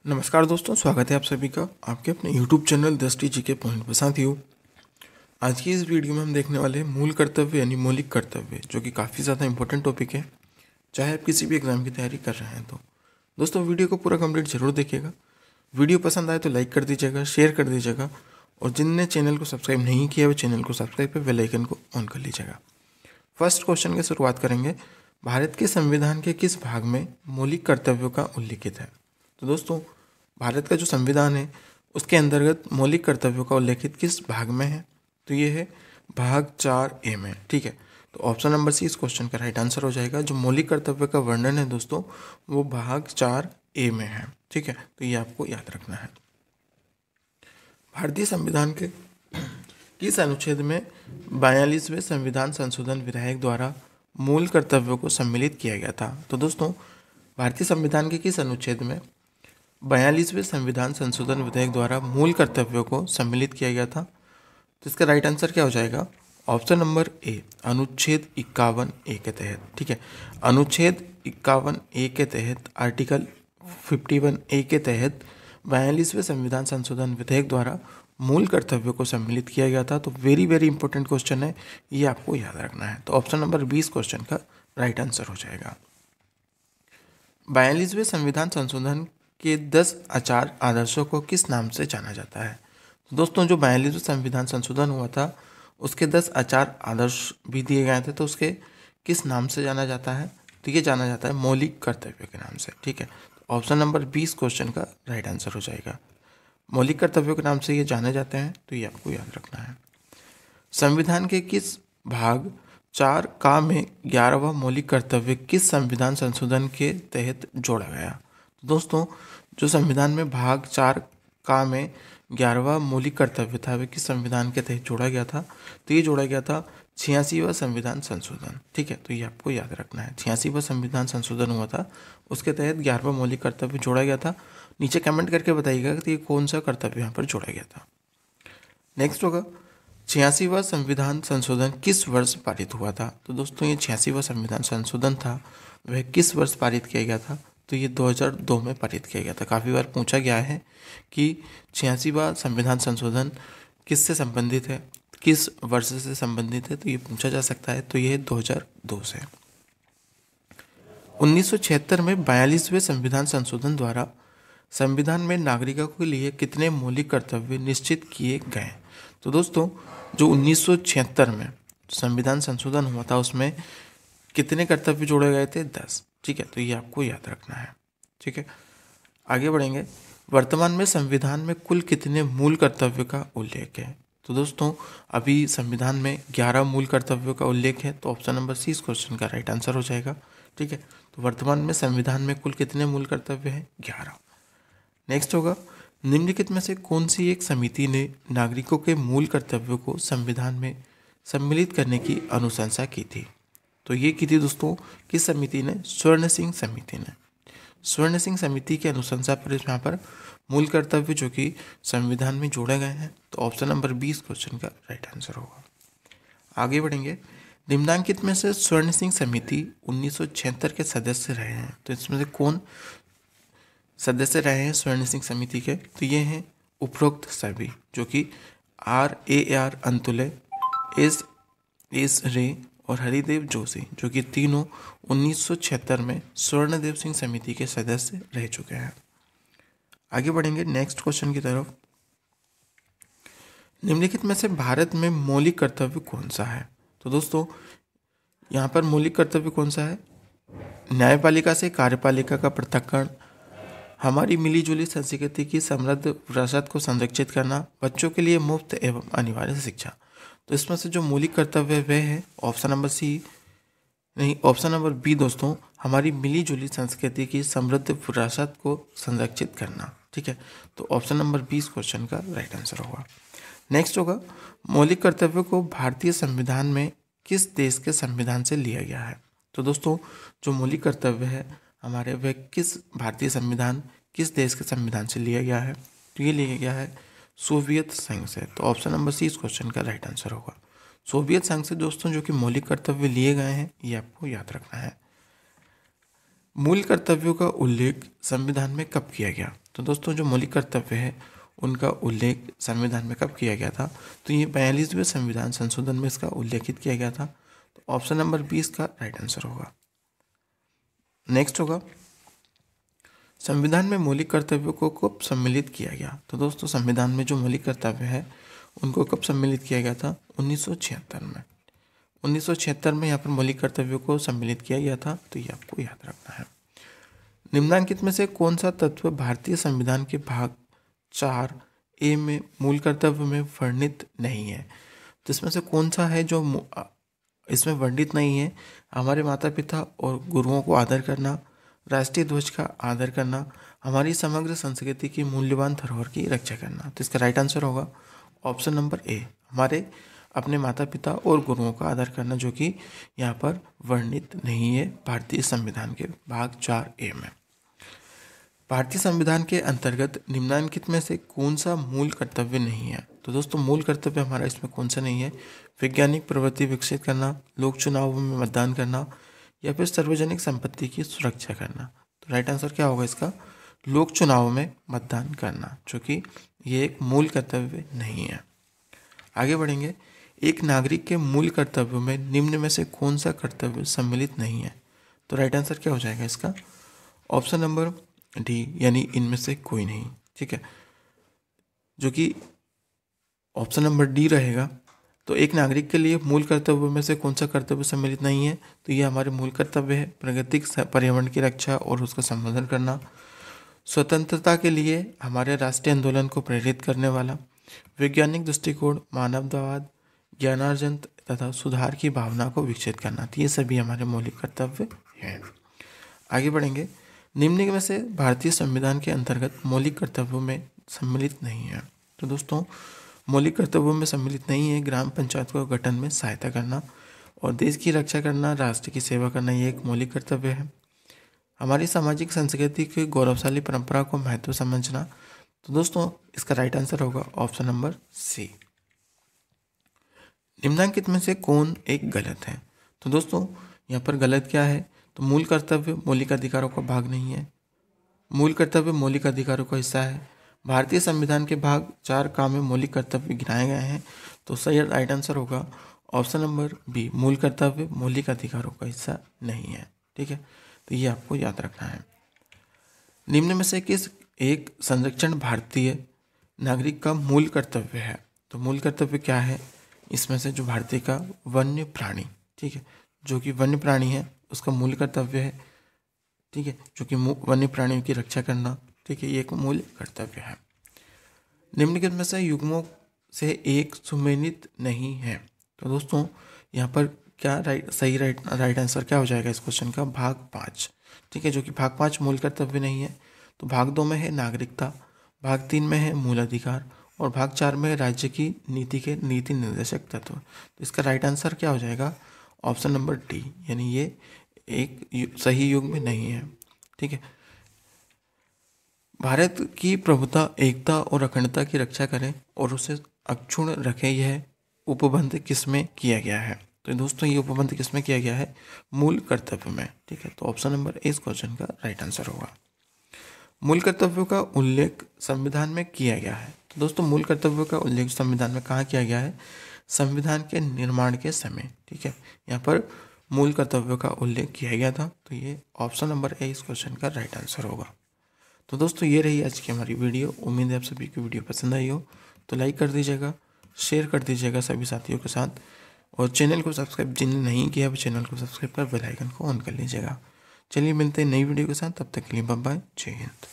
नमस्कार दोस्तों, स्वागत है आप सभी का आपके अपने YouTube चैनल दृष्टि जी के पॉइंट पर। साथियों, आज की इस वीडियो में हम देखने वाले हैं मूल कर्तव्य यानी मौलिक कर्तव्य, जो कि काफ़ी ज़्यादा इंपॉर्टेंट टॉपिक है चाहे आप किसी भी एग्जाम की तैयारी कर रहे हैं तो। दोस्तों, वीडियो को पूरा कंप्लीट जरूर देखिएगा। वीडियो पसंद आए तो लाइक कर दीजिएगा, शेयर कर दीजिएगा, और जिनने चैनल को सब्सक्राइब नहीं किया वो चैनल को सब्सक्राइब कर बेल आइकन को ऑन कर लीजिएगा। फर्स्ट क्वेश्चन की शुरुआत करेंगे। भारत के संविधान के किस भाग में मौलिक कर्तव्यों का उल्लिखित है? तो दोस्तों, भारत का जो संविधान है उसके अंतर्गत मौलिक कर्तव्यों का उल्लेखित किस भाग में है? तो ये है भाग 4A में। ठीक है, तो ऑप्शन नंबर सी इस क्वेश्चन का राइट आंसर हो जाएगा। जो मौलिक कर्तव्य का वर्णन है दोस्तों, वो भाग 4A में है। ठीक है, तो ये आपको याद रखना है। भारतीय संविधान के किस अनुच्छेद में 42वें संविधान संशोधन विधेयक द्वारा मूल कर्तव्यों को सम्मिलित किया गया था? तो दोस्तों, भारतीय संविधान के किस अनुच्छेद में 42वें संविधान संशोधन विधेयक द्वारा मूल कर्तव्यों को सम्मिलित किया गया था? तो इसका राइट आंसर क्या हो जाएगा? ऑप्शन नंबर ए, अनुच्छेद 51A के तहत। ठीक है, अनुच्छेद 51A के तहत, आर्टिकल 51A के तहत 42वें संविधान संशोधन विधेयक द्वारा मूल कर्तव्यों को सम्मिलित किया गया था। तो वेरी वेरी इंपॉर्टेंट क्वेश्चन है, ये आपको याद रखना है। तो ऑप्शन नंबर 20 क्वेश्चन का राइट आंसर हो जाएगा। 42वें संविधान संशोधन के 10 आचार आदर्शों को किस नाम से जाना जाता है? दोस्तों, जो 42वें संविधान संशोधन हुआ था उसके 10 आचार आदर्श भी दिए गए थे, तो उसके किस नाम से जाना जाता है? तो ये जाना जाता है मौलिक कर्तव्य के नाम से। ठीक है, तो ऑप्शन नंबर 20 क्वेश्चन का राइट आंसर हो जाएगा। मौलिक कर्तव्यों के नाम से ये जाने जाते हैं, तो ये आपको याद रखना है। संविधान के किस भाग 4 में 11वां मौलिक कर्तव्य किस संविधान संशोधन के तहत जोड़ा गया? दोस्तों, जो संविधान में भाग 4 में 11वां मौलिक कर्तव्य था, वह किस संविधान के तहत जोड़ा गया था? तो ये जोड़ा गया था 86वां संविधान संशोधन। ठीक है, तो ये आपको याद रखना है। 86वां संविधान संशोधन हुआ था, उसके तहत 11वां मौलिक कर्तव्य जोड़ा गया था। नीचे कमेंट करके बताइएगा कि ये कौन सा कर्तव्य यहाँ पर जोड़ा गया था। नेक्स्ट होगा, 86वां संविधान संशोधन किस वर्ष पारित हुआ था? तो दोस्तों, ये 86वां संविधान संशोधन था, वह किस वर्ष पारित किया गया था? तो ये 2002 में पारित किया गया था। काफ़ी बार पूछा गया है कि 86वां संविधान संशोधन किससे संबंधित है, किस वर्ष से संबंधित है, तो ये पूछा जा सकता है। तो ये 2002 से। 1976 में 42वें संविधान संशोधन द्वारा संविधान में नागरिकों के लिए कितने मौलिक कर्तव्य निश्चित किए गए? तो दोस्तों, जो 1976 में संविधान संशोधन हुआ था उसमें कितने कर्तव्य जोड़े गए थे? 10। ठीक है, तो ये आपको याद रखना है। ठीक है, आगे बढ़ेंगे। वर्तमान में संविधान में कुल कितने मूल कर्तव्य का उल्लेख है? तो दोस्तों, अभी संविधान में 11 मूल कर्तव्यों का उल्लेख है, तो ऑप्शन नंबर सी इस क्वेश्चन का राइट आंसर हो जाएगा। ठीक है, तो वर्तमान में संविधान में कुल कितने मूल कर्तव्य हैं? 11। नेक्स्ट होगा, निम्नलिखित में से कौन सी एक समिति ने नागरिकों के मूल कर्तव्यों को संविधान में सम्मिलित करने की अनुशंसा की थी? तो ये की थी दोस्तों किस समिति ने? स्वर्ण सिंह समिति ने। स्वर्ण सिंह समिति की अनुशंसा पर यहाँ पर मूल कर्तव्य जो कि संविधान में जोड़े गए हैं, तो ऑप्शन नंबर 20 क्वेश्चन का राइट आंसर होगा। आगे बढ़ेंगे। निम्नांकित में से स्वर्ण सिंह समिति 1976 के सदस्य रहे हैं, तो इसमें से कौन सदस्य रहे हैं स्वर्ण सिंह समिति के? तो ये हैं उपरोक्त सभी, जो कि RAR अंतुले, एस रे और हरिदेव जोशी, जो कि तीनों 1976 में स्वर्णदेव सिंह समिति के सदस्य रह चुके हैं। आगे बढ़ेंगे नेक्स्ट क्वेश्चन की तरफ। निम्नलिखित में से भारत में मौलिक कर्तव्य कौन सा है? तो दोस्तों, यहाँ पर मौलिक कर्तव्य कौन सा है? न्यायपालिका से कार्यपालिका का पृथक्करण, हमारी मिलीजुली संस्कृति की समृद्ध विरासत को संरक्षित करना, बच्चों के लिए मुफ्त एवं अनिवार्य शिक्षा। तो इसमें से जो मौलिक कर्तव्य वह है ऑप्शन नंबर सी, नहीं ऑप्शन नंबर बी दोस्तों, हमारी मिलीजुली संस्कृति की समृद्ध विरासत को संरक्षित करना। ठीक है, तो ऑप्शन नंबर 20 क्वेश्चन का राइट आंसर होगा। नेक्स्ट होगा, मौलिक कर्तव्यों को भारतीय संविधान में किस देश के संविधान से लिया गया है? तो दोस्तों, जो मौलिक कर्तव्य है हमारे, वह किस भारतीय संविधान, किस देश के संविधान से लिया गया है? तो ये लिया गया है सोवियत संघ से। तो ऑप्शन नंबर सी इस क्वेश्चन का राइट आंसर होगा। सोवियत संघ से दोस्तों जो कि मौलिक कर्तव्य लिए गए हैं, ये आपको याद रखना है। मूल कर्तव्यों का उल्लेख संविधान में कब किया गया? तो दोस्तों जो मौलिक कर्तव्य है उनका उल्लेख संविधान में कब किया गया था? तो ये 42वें संविधान संशोधन में इसका उल्लेखित किया गया था। तो ऑप्शन नंबर 20 का राइट आंसर होगा। नेक्स्ट होगा, संविधान में मौलिक कर्तव्यों को कब सम्मिलित किया गया? तो दोस्तों संविधान में जो मौलिक कर्तव्य है उनको कब सम्मिलित किया गया था? 1976 में। 1976 में यहाँ पर मौलिक कर्तव्यों को सम्मिलित किया गया था, तो ये आपको याद रखना है। निम्नलिखित में से कौन सा तत्व भारतीय संविधान के भाग 4A में मूल कर्तव्य में वर्णित नहीं है? तो इसमें से कौन सा है जो इसमें वर्णित नहीं है? हमारे माता पिता और गुरुओं को आदर करना, राष्ट्रीय ध्वज का आदर करना, हमारी समग्र संस्कृति की मूल्यवान धरोहर की रक्षा करना। तो इसका राइट आंसर होगा ऑप्शन नंबर ए, हमारे अपने माता पिता और गुरुओं का आदर करना, जो कि यहाँ पर वर्णित नहीं है भारतीय संविधान के भाग 4A में। भारतीय संविधान के अंतर्गत निम्नलिखित में से कौन सा मूल कर्तव्य नहीं है? तो दोस्तों मूल कर्तव्य हमारा इसमें कौन सा नहीं है? वैज्ञानिक प्रवृत्ति विकसित करना, लोक चुनावों में मतदान करना, या फिर सार्वजनिक संपत्ति की सुरक्षा करना। तो राइट आंसर क्या होगा इसका? लोक चुनावों में मतदान करना, जो कि ये एक मूल कर्तव्य नहीं है। आगे बढ़ेंगे, एक नागरिक के मूल कर्तव्यों में निम्न में से कौन सा कर्तव्य सम्मिलित नहीं है? तो राइट आंसर क्या हो जाएगा इसका? ऑप्शन नंबर डी, यानी इनमें से कोई नहीं। ठीक है, जो कि ऑप्शन नंबर डी रहेगा। तो एक नागरिक के लिए मूल कर्तव्यों में से कौन सा कर्तव्य सम्मिलित नहीं है? तो ये हमारे मूल कर्तव्य है प्राकृतिक पर्यावरण की रक्षा और उसका संवर्धन करना, स्वतंत्रता के लिए हमारे राष्ट्रीय आंदोलन को प्रेरित करने वाला, वैज्ञानिक दृष्टिकोण, मानवतावाद, ज्ञानार्जन तथा सुधार की भावना को विकसित करना। तो ये सभी हमारे मौलिक कर्तव्य हैं। आगे बढ़ेंगे, निम्न में से भारतीय संविधान के अंतर्गत मौलिक कर्तव्यों में सम्मिलित नहीं है? तो दोस्तों मौलिक कर्तव्यों में सम्मिलित नहीं है ग्राम पंचायत को गठन में सहायता करना और देश की रक्षा करना, राष्ट्र की सेवा करना, ये एक मौलिक कर्तव्य है। हमारी सामाजिक संस्कृति की गौरवशाली परंपरा को महत्व समझना। तो दोस्तों इसका राइट आंसर होगा ऑप्शन नंबर सी। निम्नलिखित में से कौन एक गलत है? तो दोस्तों यहाँ पर गलत क्या है? तो मूल कर्तव्य मौलिक अधिकारों का भाग नहीं है। मूल कर्तव्य मौलिक अधिकारों का हिस्सा है। भारतीय संविधान के भाग 4 में मौलिक कर्तव्य गिनाए गए हैं। तो सही राइट आंसर होगा ऑप्शन नंबर बी, मूल कर्तव्य मौलिक अधिकारों का हिस्सा नहीं है। ठीक है, तो ये आपको याद रखना है। निम्न में से किस एक संरक्षण भारतीय नागरिक का मूल कर्तव्य है? तो मूल कर्तव्य क्या है इसमें से? जो भारतीय का वन्य प्राणी, ठीक है, जो कि वन्य प्राणी है उसका मूल कर्तव्य है। ठीक है, जो कि वन्य प्राणियों की रक्षा करना, ठीक है, ये एक मूल कर्तव्य है। निम्नलिखित में से युग्मों से एक सुमेलित नहीं है? तो दोस्तों यहाँ पर क्या राइट आंसर क्या हो जाएगा इस क्वेश्चन का? भाग 5। ठीक है, जो कि भाग 5 मूल कर्तव्य नहीं है। तो भाग 2 में है नागरिकता, भाग 3 में है मूल अधिकार और भाग 4 में है राज्य की नीति के नीति निर्देशक तत्व। तो इसका राइट आंसर क्या हो जाएगा? ऑप्शन नंबर डी, यानी ये एक सही युग में नहीं है। ठीक है, भारत की प्रभुता, एकता और अखंडता की रक्षा करें और उसे अक्षुण्ण रखें, यह उपबंध किसमें किया गया है? तो दोस्तों ये उपबंध किसमें किया गया है? मूल कर्तव्य में। ठीक है, तो ऑप्शन नंबर ए इस क्वेश्चन का राइट आंसर होगा। मूल कर्तव्यों का उल्लेख संविधान में किया गया है। तो दोस्तों मूल कर्तव्यों का उल्लेख संविधान में कहाँ किया गया है? संविधान के निर्माण के समय। ठीक है, यहाँ पर मूल कर्तव्यों का उल्लेख किया गया था। तो ये ऑप्शन नंबर ए इस क्वेश्चन का राइट आंसर होगा। तो दोस्तों ये रही आज की हमारी वीडियो। उम्मीद है आप सभी को वीडियो पसंद आई हो। तो लाइक कर दीजिएगा, शेयर कर दीजिएगा सभी साथियों के साथ, और चैनल को सब्सक्राइब जिन्हें नहीं किया वो चैनल को सब्सक्राइब कर बेल आइकन को ऑन कर लीजिएगा। चलिए मिलते हैं नई वीडियो के साथ, तब तक के लिए बाय बाय, जय हिंद।